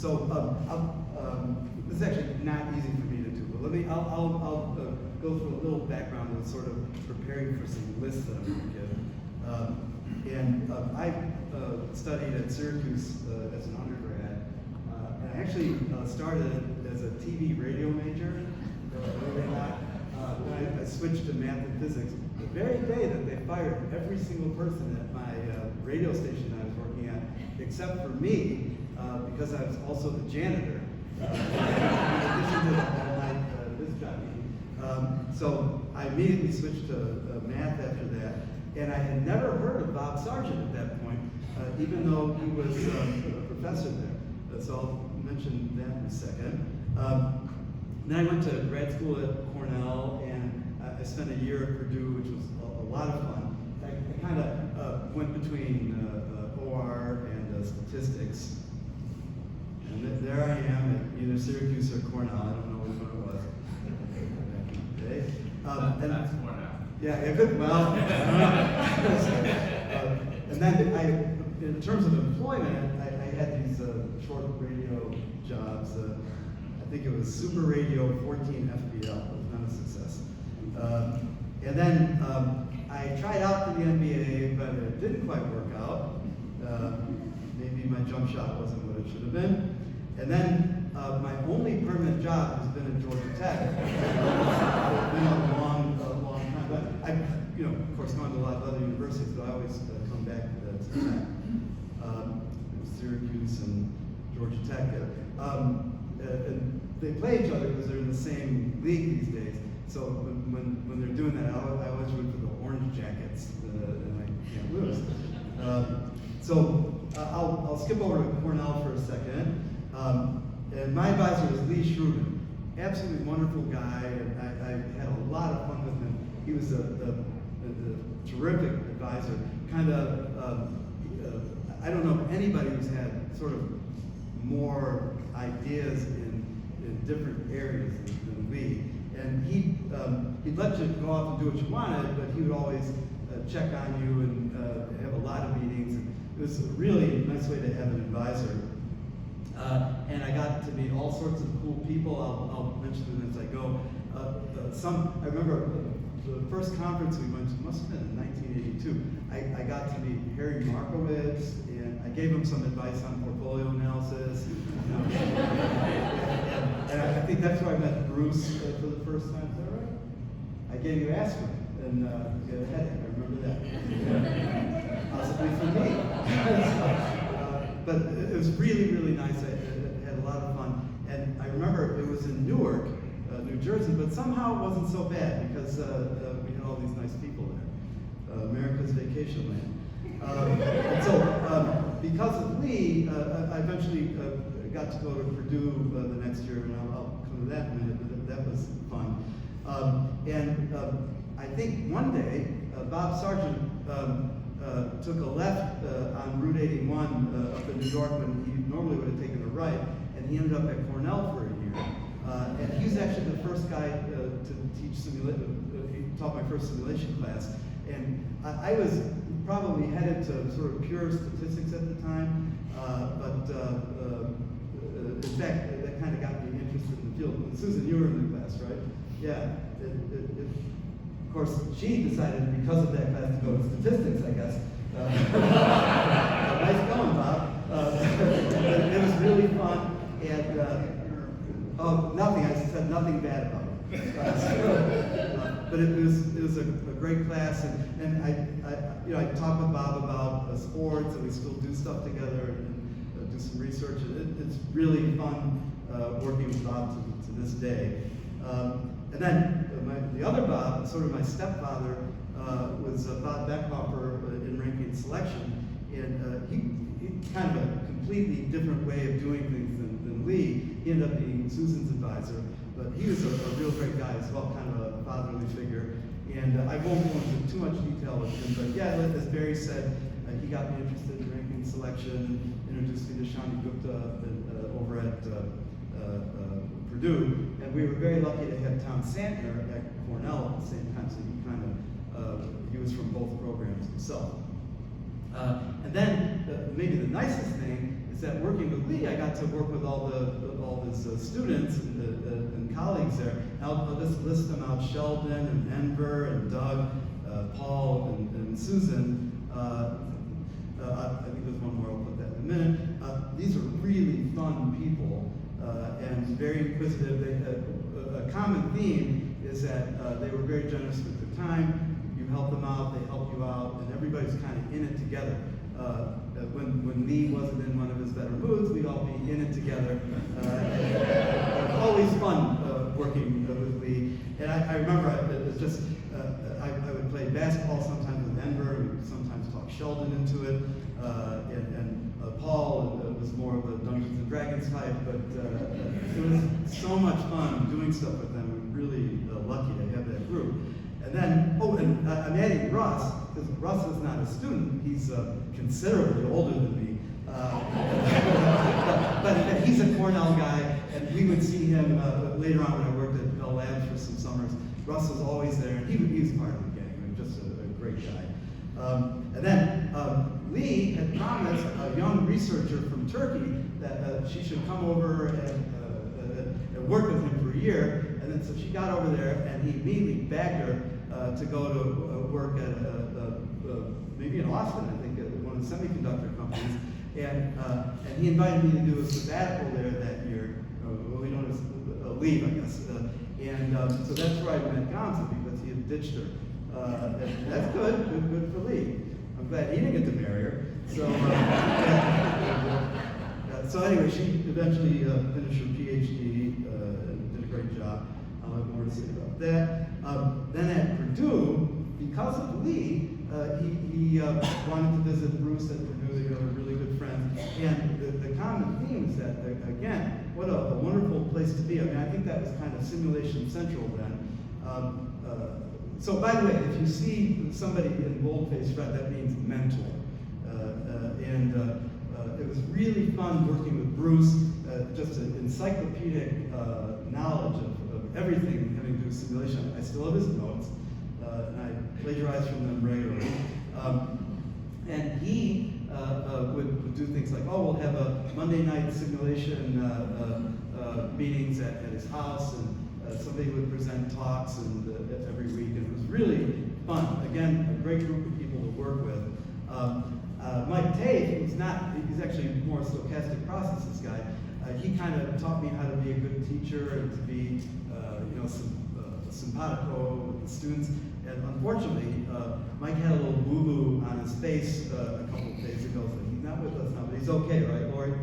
This is actually not easy for me to do, but I'll go through a little background and sort of preparing for some lists that I'm going to give. I studied at Syracuse as an undergrad, and I actually started as a TV radio major. Believe it or not, then I switched to math and physics. The very day that they fired every single person at my radio station that I was working at, except for me, because I was also the janitor. In addition to the all-night disc jockey. So I immediately switched to math after that, and I had never heard of Bob Sargent at that point, even though he was a professor there. So I'll mention that in a second. Then I went to grad school at Cornell, and I spent a year at Purdue, which was a lot of fun. I kind of went between OR and statistics. And there I am at either Syracuse or Cornell. I don't know which one it was. Okay. That's Cornell. Yeah, good. Well, and then in terms of employment, I had these short radio jobs. I think it was Super Radio 14 FBL. It was not a success. And then I tried out for the NBA, but it didn't quite work out. Maybe my jump shot wasn't what it should have been. And then my only permanent job has been at Georgia Tech. It's been a long time. But I've, of course, gone to a lot of other universities, but I always come back to Tech. Syracuse and Georgia Tech. And they play each other because they're in the same league these days. So when they're doing that, I always root for the Orange Jackets, and I can't lose. I'll skip over to Cornell for a second. And my advisor was Lee Shrubin, absolutely wonderful guy, and I had a lot of fun with him. He was a terrific advisor. Kind of, I don't know anybody who's had sort of more ideas in different areas than Lee. And he'd let you go off and do what you wanted, but he would always check on you and have a lot of meetings. And it was a really nice way to have an advisor. And I got to meet all sorts of cool people. I'll mention them as I go. I remember the first conference we went to, must have been in 1982. I got to meet Harry Markowitz, and I gave him some advice on portfolio analysis. And I think that's where I met Bruce for the first time. Is that right? I gave you aspirin, and you had a headache. I remember that. Possibly for me. But it was really, really nice. I had a lot of fun. And I remember it was in Newark, New Jersey, but somehow it wasn't so bad because we had all these nice people there. America's vacation land. And so because of Lee, I eventually got to go to Purdue the next year, and I'll come to that in a minute, but that was fun. I think one day, Bob Sargent took a left on Route 81 up in New York when he normally would have taken a right, and he ended up at Cornell for a year. And he was actually the first guy to teach simulation. He taught my first simulation class, and I was probably headed to sort of pure statistics at the time, but in fact, that kind of got me interested in the field. And Susan, you were in the class, right? Yeah. Of course, she decided because of that class to go to statistics, I guess. Nice going, Bob. It was really fun, and nothing. I said nothing bad about it. But it was a great class, and I talked with Bob about sports, and we still do stuff together and do some research. It's really fun working with Bob to this day. And then the other Bob, sort of my stepfather, was Bob Beckhofer in ranking selection, and he kind of a completely different way of doing things than Lee. He ended up being Susan's advisor, but he was a real great guy as well, kind of a fatherly figure. And I won't go into too much detail with him, but yeah, as Barry said, he got me interested in ranking selection, introduced me to Shani Gupta over at Purdue, and we were very lucky to have Tom Santner at Cornell at the same time, so he was from both programs himself. And then maybe the nicest thing is that working with Lee, I got to work with all his students and colleagues there. I'll just list them out: Sheldon and Enver and Doug, Paul and Susan. I think there's one more. I'll put that in a minute. These are really fun people and very inquisitive. A common theme is that they were very generous with their time. You help them out, they help you out, and everybody's kind of in it together. When Lee wasn't in one of his better moods, we'd all be in it together. Always fun working with Lee. And I remember it was just, I would play basketball sometimes with Enver, we would sometimes talk Sheldon into it, and Paul was more of a Dungeons and Dragons type, but it was so much fun doing stuff with them. We're really lucky to have that group. And then, I'm adding Russ, because Russ is not a student. He's considerably older than me. But he's a Cornell guy, and we would see him later on when I worked at Bell Labs for some summers. Russ was always there, and he was part of the gang. I mean, just a great guy. And then Lee had promised a young researcher from Turkey that she should come over and work with him for a year. And then so she got over there, and he immediately begged her to go to work at maybe in Austin, I think, at one of the semiconductor companies. And he invited me to do a sabbatical there that year. We don't leave, I guess. So that's where I met Gonza, because he had ditched her. And that's good for Lee. I'm glad he didn't get to marry her. So, so anyway, she eventually finished her PhD and did a great job. I'll have more to say about that. Then at Purdue, because of Lee, he wanted to visit Bruce at Purdue. They were really good friends. And the common theme is that, again, what a wonderful place to be. I mean, I think that was kind of simulation central then. So by the way, if you see somebody in boldface red, that means mentor. It was really fun working with Bruce, just an encyclopedic knowledge of everything having to do with simulation. I still have his notes, and I plagiarize from them regularly. And he would do things like, we'll have a Monday night simulation meetings at his house, and somebody would present talks every week, and it was really fun. Again, a great group of people to work with. Mike Tate, he's actually more a stochastic processes guy. He kind of taught me how to be a good teacher and to be, simpatico with the students. And unfortunately, Mike had a little boo-boo on his face a couple of days ago, so he's not with us now, but he's okay, right, Lori?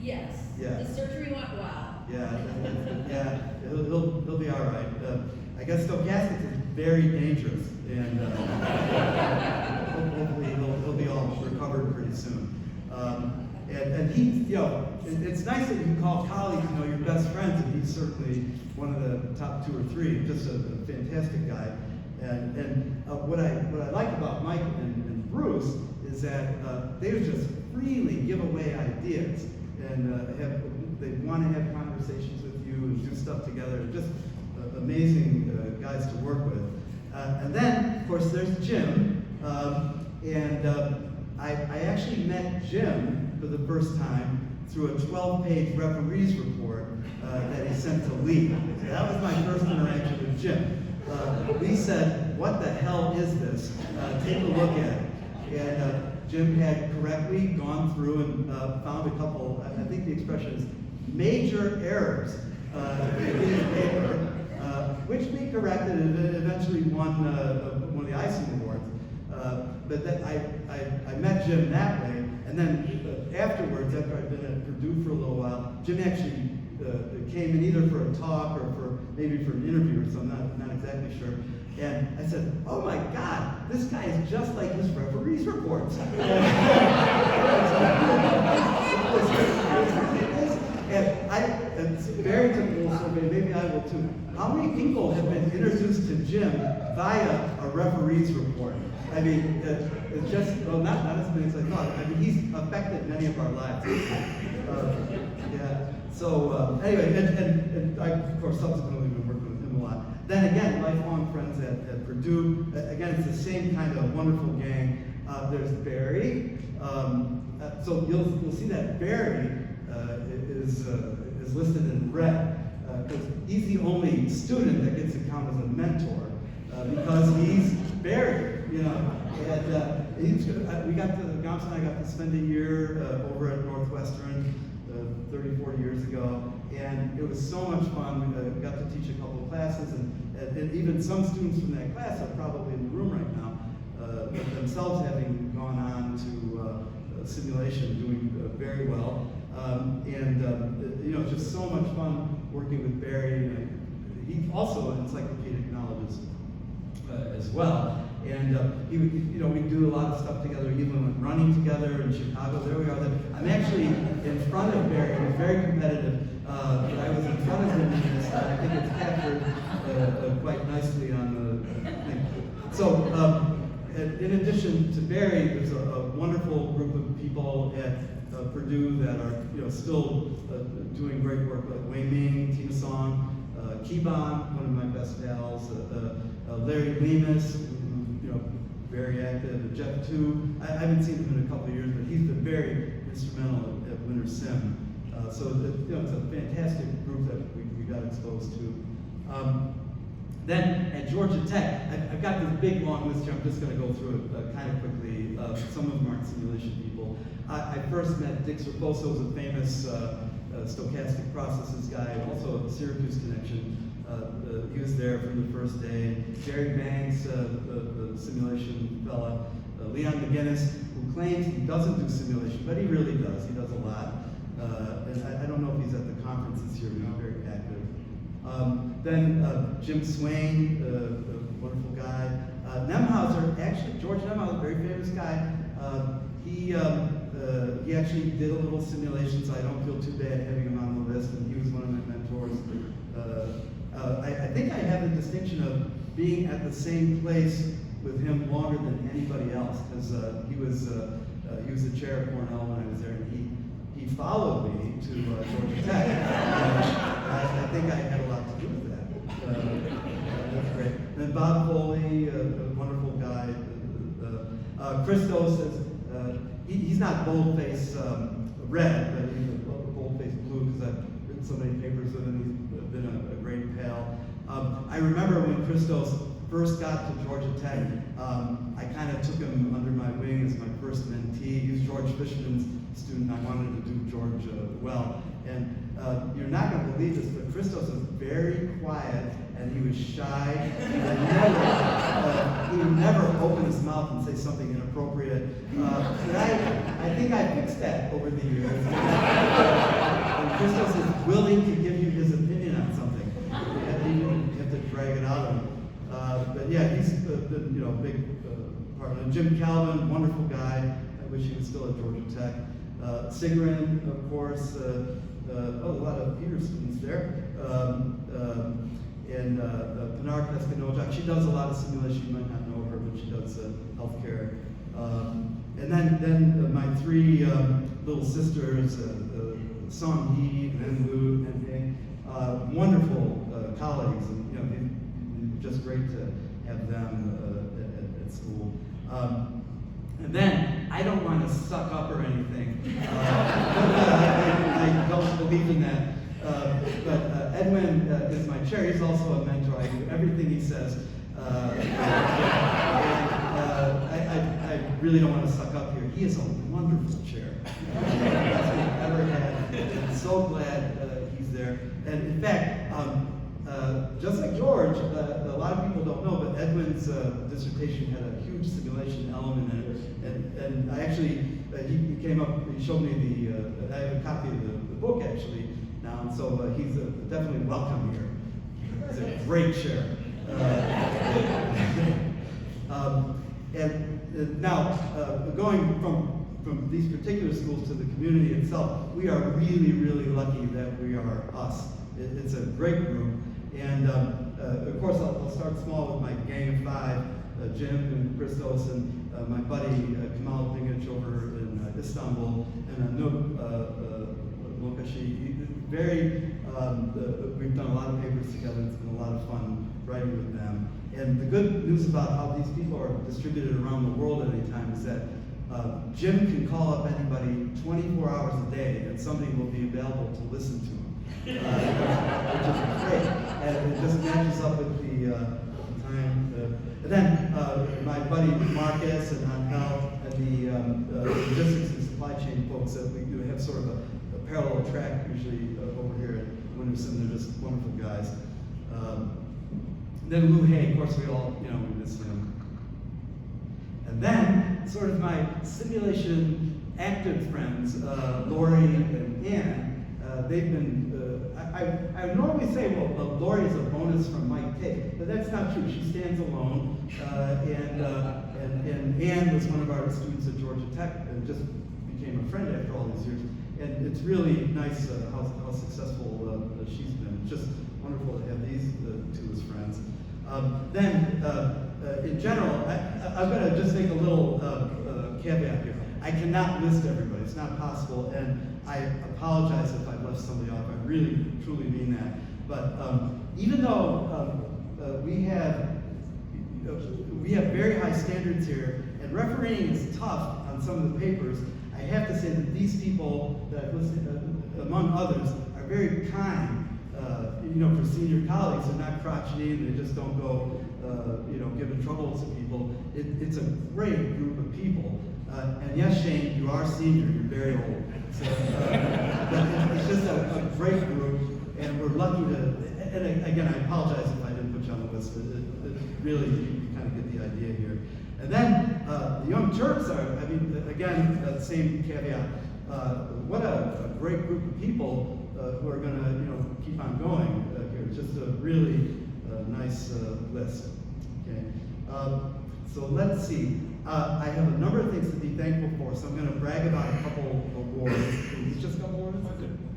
Yes. Yeah. The surgery went well. Yeah, he'll be all right. I guess stochastics is very dangerous, and hopefully he'll be all recovered pretty soon. And he, it's nice that you can call colleagues, your best friends, and he's certainly one of the top 2 or 3. Just a fantastic guy. And what I like about Mike and Bruce is that they would just freely give away ideas, and they want to have conversations with you and do stuff together. Just amazing guys to work with. And then, of course, there's Jim. I actually met Jim for the first time through a 12-page referees report that he sent to Lee. So that was my first interaction with Jim. Lee said, "What the hell is this? Take a look at it." And Jim had correctly gone through and found a couple, I think the expression is major errors in his paper, which we corrected and eventually won one of the I-Sim awards. But then I met Jim that way, and then afterwards, after I'd been at Purdue for a little while, Jim actually came in either for a talk or maybe for an interview or something, not exactly sure. And I said, "Oh my God, this guy is just like his referees reports." And it's very typical, so maybe I will too. How many people have been introduced to Jim via a referee's report? I mean, it's just, not as many as I thought. I mean, he's affected many of our lives. So anyway, and I, of course, subsequently been working with him a lot. Then again, lifelong friends at Purdue. Again, it's the same kind of wonderful gang. There's Barry, So you'll see that Barry is listed in red because he's the only student that gets to count as a mentor because he's Barry, you know. And we got to Goldsman and I got to spend a year over at Northwestern 30, 40 years ago, and it was so much fun. We got to teach a couple of classes, and even some students from that class are probably in the room right now, themselves having gone on to simulation, doing very well. You know, just so much fun working with Barry. He also encyclopedic knowledge as well. And he would, you know, we'd do a lot of stuff together, even when running together in Chicago. There we are. I'm actually in front of Barry. He was very competitive, but I was in front of him in this. I think it's captured quite nicely on the thing. So, in addition to Barry, there's a wonderful group of people at Purdue that are, you know, still doing great work, like Wei Ming, Tina Song, Keybon, one of my best pals, Larry Lemus, you know, very active, Jeff too. I haven't seen him in a couple of years, but he's been very instrumental at Winter Sim. So you know, it's a fantastic group that we got exposed to. Then at Georgia Tech, I've got this big long list here. I'm just going to go through it kind of quickly. Some of them aren't simulation people. I first met Dick Serposo, who's a famous stochastic processes guy, also a Syracuse connection. He was there from the first day. Jerry Banks, the simulation fella. Leon McGinnis, who claims he doesn't do simulation, but he really does. He does a lot. And I don't know if he's at the conference this year, but he's very active. Then Jim Swain, a wonderful guy. Nemhauser, actually, George Nemhauser, very famous guy. He actually did a little simulation, so I don't feel too bad having him on the list, and he was one of my mentors. I think I have the distinction of being at the same place with him longer than anybody else, because he was the chair of Cornell when I was there, and he followed me to Georgia Tech. I think I had a lot to do with that. That's great. Then Bob Foley, a wonderful guy. Christos is, he's not boldface red, but he's a boldface blue because I've written so many papers with him. He's been a great pal. I remember when Christos first got to Georgia Tech, I kind of took him under my wing as my first mentee. He was George Fishman's student. I wanted to do George well. And you're not going to believe this, but Christos was very quiet and he was shy. He would never open his mouth and say something inappropriate. But I think I fixed that over the years. And Christos is willing to give you his opinion on something. You have to drag it out of him. But yeah, he's been, you know, a big partner. Jim Calvin, wonderful guy. I wish he was still at Georgia Tech. Sigrid, of course. A lot of Peter students there. And Pinar Cascanojak, she does a lot of simulation. You might not know her, but she does healthcare. And then my three little sisters, Song Hee, and Lu, and Hing, wonderful colleagues, and you know, just great to have them at school. And then, I don't want to suck up or anything. I don't believe in that. But Edwin is my chair. He's also a mentor. I do everything he says. I really don't want to suck up here. He is a wonderful chair. Best we've ever had. I'm so glad he's there. And in fact, just like George, a lot of people don't know, but Edwin's dissertation had a huge simulation element in it. And I actually, he came up, he showed me I have a copy of the book actually now, and so he's definitely welcome here. He's a great chair. And now, going from these particular schools to the community itself, we are really, really lucky that we are us. It's a great group. And of course, I'll start small with my gang of five, Jim and Christos and my buddy Kamal Dingic over in Istanbul, and Anoop Mokashi. We've done a lot of papers together. It's been a lot of fun writing with them. And the good news about how these people are distributed around the world at any time is that Jim can call up anybody 24 hours a day, and somebody will be available to listen to him, which is great. And it just matches up with the time. And then my buddy Marcus and Angel and the logistics and supply chain folks, that we do have sort of a parallel track usually over here at Winterson. They're just wonderful guys. Then Lou Hay, of course, we all, we miss him. And then, sort of my simulation active friends, Lori and Ann, they've been, I normally say, well, Lori is a bonus from Mike Tate, but that's not true. She stands alone, and Ann was one of our students at Georgia Tech and just became a friend after all these years. And it's really nice how successful she's been. It's just wonderful to have these two as friends. In general, I'm going to just make a little caveat here. I cannot list everybody. It's not possible, and I apologize if I've left somebody off. I really, truly mean that. But even though we have very high standards here, and refereeing is tough on some of the papers, I have to say that these people that I've listed, among others, are very kind. For senior colleagues, they're not crotchety and they just don't go, giving trouble to people. It's a great group of people. And yes, Shane, you are senior, you're very old. So, but it's just a great group, and we're lucky to, and again, I apologize if I didn't put you on the list, but it really, you kind of get the idea here. And then the Young Turks are, again, same caveat. What a great group of people who are going to keep on going here. Just a really nice list. Okay. So let's see. I have a number of things to be thankful for, so I'm going to brag about a couple awards. Is it just a couple awards?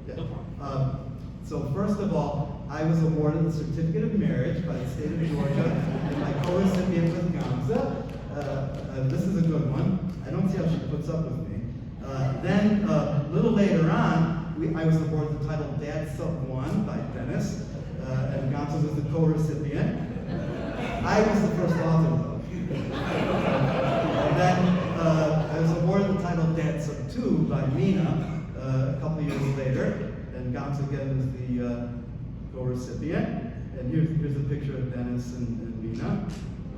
Yeah. No problem. So first of all, I was awarded the Certificate of Marriage by the state of Georgia, and my co-recipient was Gamza. This is a good one. I don't see how she puts up with me. Then a little later on, I was awarded the title Dad Sub 1 by Dennis, and Gamza was the co-recipient. I was the first author, though. And then I was awarded the title Dad Sub 2 by Mina a couple years later, and Gamza again was the co-recipient. And here's a picture of Dennis and Mina,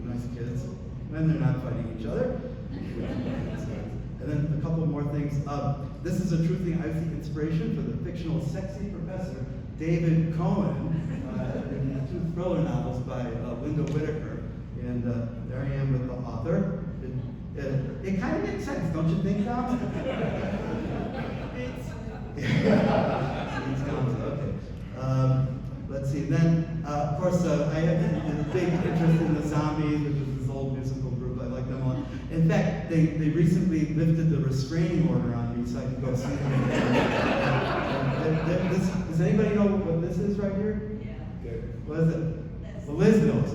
nice kids. And they're not fighting each other. And then a couple more things. This is a true thing. I was the inspiration for the fictional sexy professor David Cohen in the two thriller novels by Linda Whitaker. And there I am with the author. It kind of makes sense, don't you think, Dom? Okay. Let's see. Then, of course, I have a big interest in the Zombies, which is this old musical group. I like them all. In fact, they recently lifted the restraining order on me, so I can go see them again. Does anybody know what this is right here? Yeah. What is it? Well, Liz knows.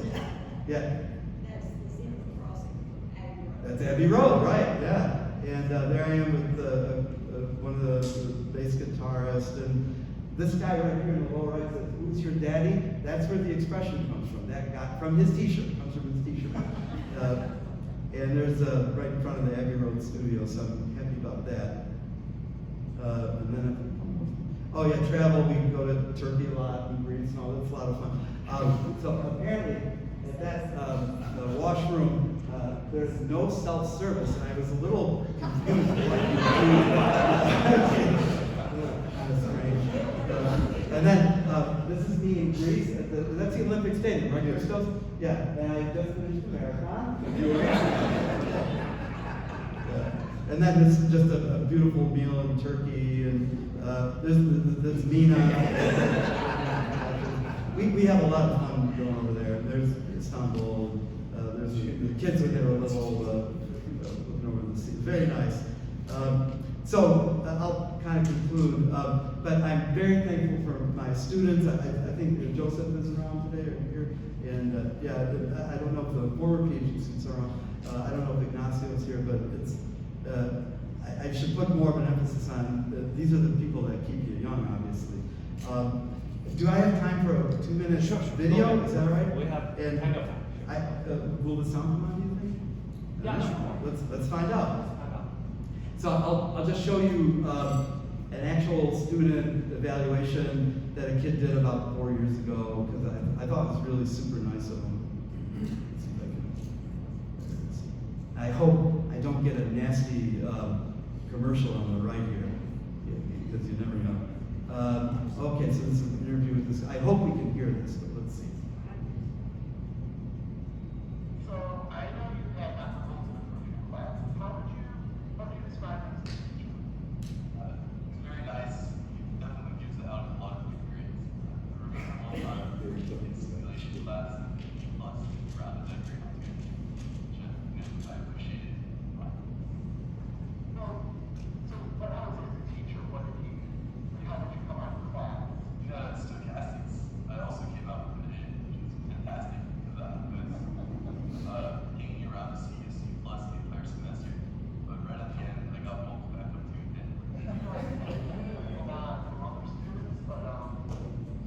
Yeah. That's the Zebra Crossing from Abbey Road. That's Abbey Road, right? Yeah. And there I am with one of the bass guitarists, and this guy right here in the lower right says, "Who's your daddy?" That's where the expression comes from. That got from his T-shirt. Comes from his T-shirt. And there's right in front of the Abbey Road studio, so I'm happy about that. And then, oh yeah, travel. We can go to Turkey a lot and Greece and all. That's a lot of fun. So apparently, at that washroom, there's no self-service, and I was a little confused. Kind of strange. And then this is me in Greece. That's the Olympic Stadium, right here. Yeah, and I just finished the marathon. And then this is just a beautiful meal in Turkey, and there's Mina. We have a lot of fun going over there. There's Istanbul. There's the kids when they were little, looking over the sea. Very nice. So I'll kind of conclude, but I'm very thankful for my students. I think Joseph is around today or here, and I don't know if the former PhD students are around. I don't know if Ignacio is here, but it's. I should put more of an emphasis on these are the people that keep you young, obviously. Do I have time for a 2-minute video? Is that all right? We have and time. will the sound come on, do you think? Yeah, sure. Let's find out. So I'll just show you an actual student evaluation that a kid did about 4 years ago, because I thought it was really super nice of him. Let's see if I can. I hope I don't get a nasty commercial on the right here, because you never know. Okay, so this is an interview with this. I hope we can hear this, but let's see. So I know you had Dr. Goldsman for your class. How would you describe him as a teacher? He's very nice. He definitely gives out a lot of good grades. I remember one time in simulation class, lots of around the grade too, which I appreciated. Well, so but how was he as a teacher? How did you come out of class? Stochastics. I also came out with an A, which was fantastic because I was hanging around the CSU plus the entire semester. But right at the end, I got bumped back up to an A. Not from other students, but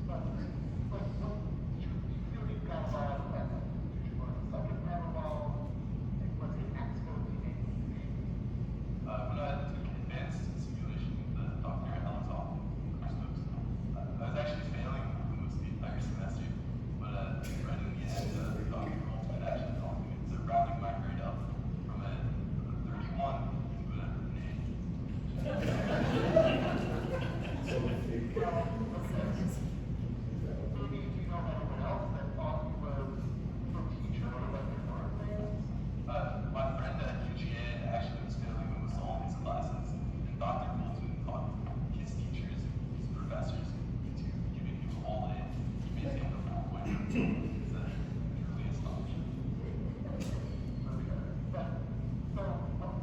what you feel you got a lot of that? Did you learn subject matter well? Was he an expert in When I took advanced simulation with Dr. Alex Hoffman, I was actually failing almost the entire semester, but right in the end, Dr. Goldsman actually taught me to rounding my grade up from a 31 to an Maybe do you know anyone else that thought you were a teacher or like your classmates? My friend at UGA actually was failing almost all his classes, and Dr. Goldsman taught his teachers, his professors, to giving him all in. He maintained a 4.0. It's truly astonishing. Okay. But, so,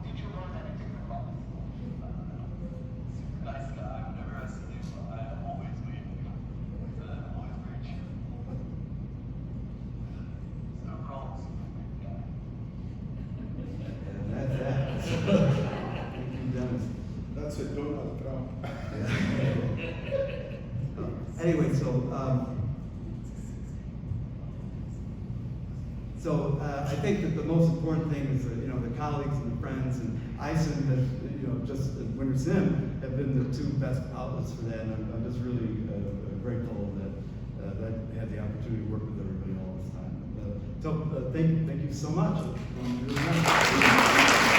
did you learn anything in class? Super nice guy. Whenever I see him, I always wave at him. I'm always very cheerful. So overall, super great guy. And that's that. Thank you, Dennis. That's a Donald Trump. Anyway, so I think that the most important thing is that, the colleagues and the friends and I-Sim have, just Winter Sim have been the two best outlets for that, and I'm just really grateful that I had the opportunity to work with everybody all this time. So thank you so much. It was really nice.